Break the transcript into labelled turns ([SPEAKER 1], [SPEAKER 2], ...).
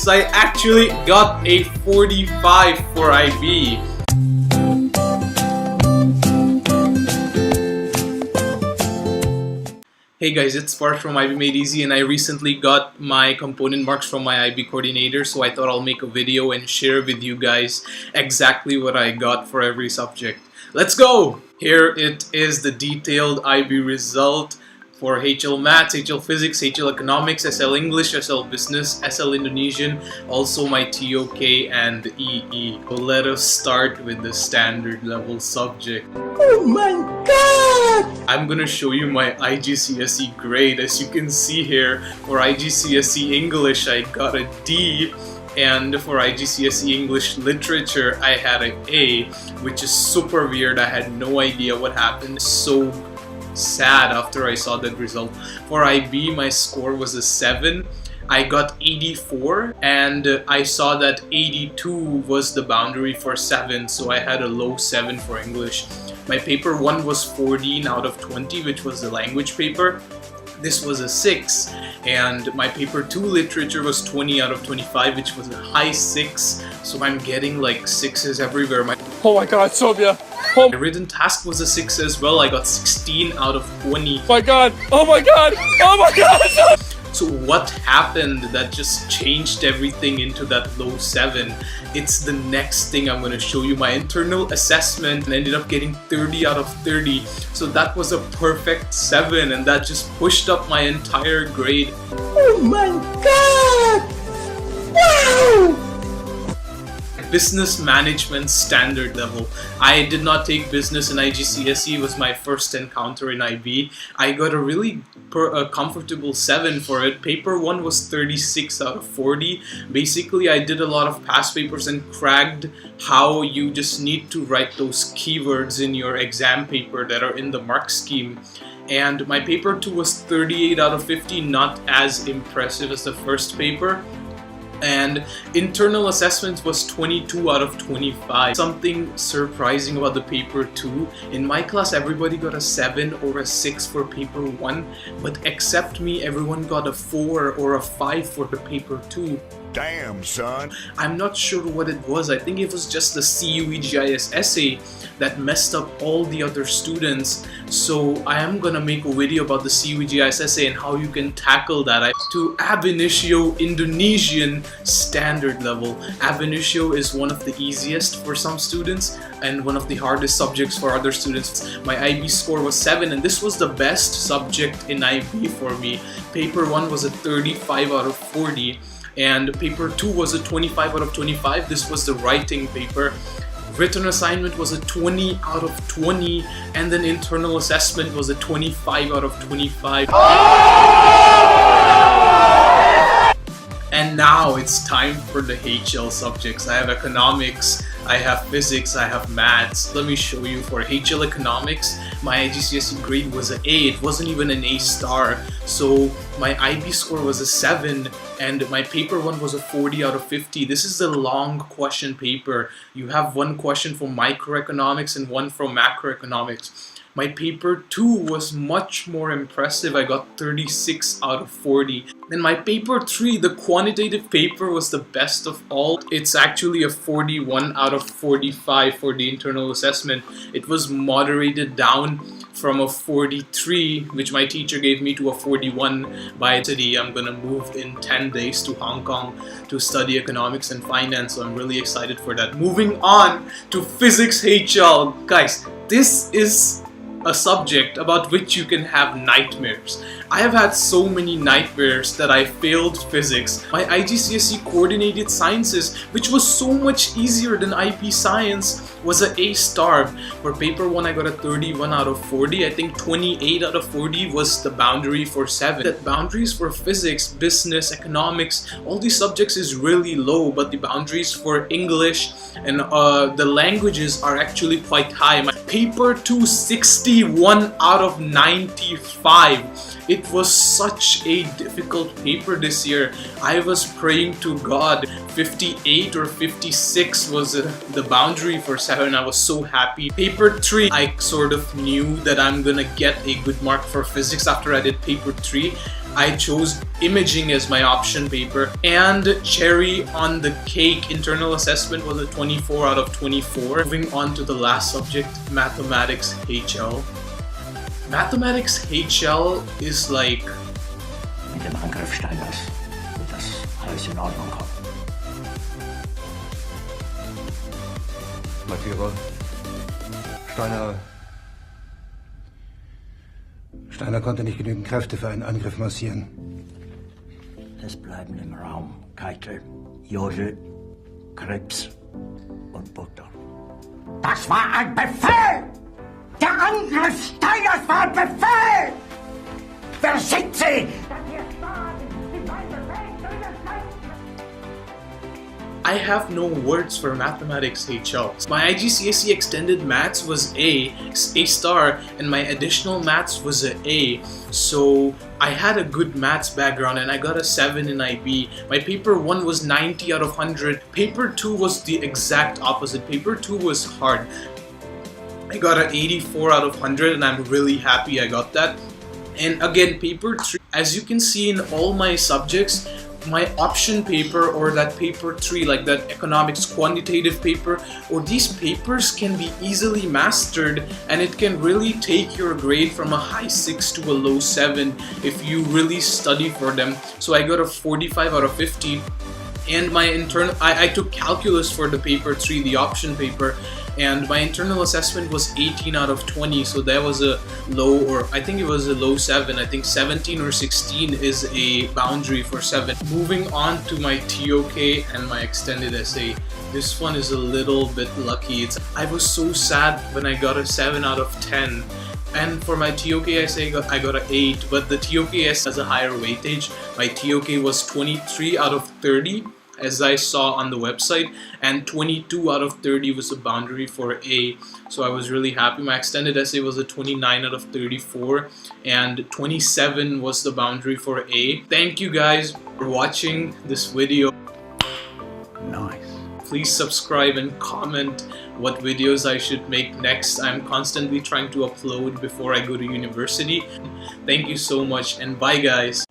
[SPEAKER 1] So I actually got a 45 for IB. Hey guys, it's Spark from IB Made Easy, and I recently got my component marks from my IB coordinator, so I thought I'll make a video and share with you guys exactly what I got for every subject. Let's go! Here it is, the detailed IB result for HL Maths, HL Physics, HL Economics, SL English, SL Business, SL Indonesian, also my TOK and EE. So let us start with the standard level subject.
[SPEAKER 2] Oh my god!
[SPEAKER 1] I'm gonna show you my IGCSE grade. As you can see here, for IGCSE English I got a D, and for IGCSE English Literature I had an A, which is super weird. I had no idea what happened. So sad after I saw that result. For IB my score was a 7. I got 84, and I saw that 82 was the boundary for 7, so I had a low 7 for English. My paper 1 was 14 out of 20, which was the language paper. This was a 6, and my paper 2 literature was 20 out of 25, which was a high 6, so I'm getting like 6s everywhere.
[SPEAKER 2] Oh my god, Sylvia!
[SPEAKER 1] My written task was a 6 as well. I got 16 out of 20.
[SPEAKER 2] Oh my god! Oh my god! Oh my god!
[SPEAKER 1] So what happened that just changed everything into that low 7? It's the next thing I'm going to show you. My internal assessment ended up getting 30 out of 30. So that was a perfect 7, and that just pushed up my entire grade.
[SPEAKER 2] Oh my god! Wow!
[SPEAKER 1] Business management standard level. I did not take business in IGCSE. It was my first encounter in IB. I got a really comfortable 7 for it. Paper 1 was 36 out of 40. Basically, I did a lot of past papers and cracked how you just need to write those keywords in your exam paper that are in the mark scheme. And my paper 2 was 38 out of 50, not as impressive as the first paper. And internal assessment was 22 out of 25. Something surprising about the paper 2, in my class everybody got a 7 or a 6 for paper 1, but except me, everyone got a 4 or a 5 for the paper 2.
[SPEAKER 3] Damn, son.
[SPEAKER 1] I'm not sure what it was. I think it was just the CUE-GIS essay that messed up all the other students. So I am gonna make a video about the CUE-GIS essay and how you can tackle that. To ab initio Indonesian standard level. Ab initio is one of the easiest for some students and one of the hardest subjects for other students. My IB score was 7, and this was the best subject in IB for me. Paper 1 was a 35 out of 40. And paper 2 was a 25 out of 25. This was the writing paper. Written assignment was a 20 out of 20, and then internal assessment was a 25 out of 25. And now it's time for the HL subjects. I have economics, I have physics, I have maths. Let me show you. For HL economics, my IGCSE grade was an A. It wasn't even an A star. So my IB score was a 7, and my paper 1 was a 40 out of 50. This is a long question paper. You have one question from microeconomics and one from macroeconomics. My paper 2 was much more impressive. I got 36 out of 40. And my paper 3, the quantitative paper, was the best of all. It's actually a 41 out of 45 for the internal assessment. It was moderated down from a 43, which my teacher gave me, to a 41 by today. I'm gonna move in 10 days to Hong Kong to study economics and finance, so I'm really excited for that. Moving on to physics HL. Guys, this is a subject about which you can have nightmares. I have had so many nightmares that I failed physics. My IGCSE coordinated sciences, which was so much easier than IP science, was an A star. For paper 1 I got a 31 out of 40. I think 28 out of 40 was the boundary for 7. The boundaries for physics, business, economics, all these subjects is really low, but the boundaries for English and the languages are actually quite high. My paper 2, 61 out of 95. It was such a difficult paper this year. I was praying to God. 58 or 56 was the boundary for 7. I was so happy. Paper 3, I sort of knew that I'm gonna get a good mark for physics after I did paper 3. I chose imaging as my option paper, and cherry on the cake, internal assessment was a 24 out of 24. Moving on to the last subject, mathematics HL. Mathematics HL is like...
[SPEAKER 3] Mit dem Angriff Steiners wird das alles in Ordnung kommen.
[SPEAKER 4] Mein Führer, Steiner konnte nicht genügend Kräfte für einen Angriff massieren.
[SPEAKER 3] Es bleiben im Raum Keitel, Jodl, Krebs und Butter. Das war ein Befehl! Der Angriff Steiners war ein Befehl! Wer sind Sie?
[SPEAKER 1] I have no words for mathematics HL. My IGCSE extended maths was A star, and my additional maths was a A. So I had a good maths background and I got a 7 in IB. My paper 1 was 90 out of 100. Paper 2 was the exact opposite. Paper 2 was hard. I got an 84 out of 100 and I'm really happy I got that. And again, paper 3, as you can see in all my subjects, my option paper or that paper 3, like that economics quantitative paper, or these papers can be easily mastered, and it can really take your grade from a high 6 to a low 7 if you really study for them. So I got a 45 out of 50. And my internal, I took calculus for the paper 3, the option paper, and my internal assessment was 18 out of 20, so that was a low, or I think it was a low 7. I think 17 or 16 is a boundary for 7. Moving on to my TOK and my extended essay. This one is a little bit lucky. I was so sad when I got a 7 out of 10. And for my TOK essay, I got an 8, but the TOK essay has a higher weightage. My TOK was 23 out of 30, as I saw on the website, and 22 out of 30 was the boundary for A. So I was really happy. My extended essay was a 29 out of 34, and 27 was the boundary for A. Thank you guys for watching this video.
[SPEAKER 3] Nice.
[SPEAKER 1] Please subscribe and comment what videos I should make next. I'm constantly trying to upload before I go to university. Thank you so much, and bye guys.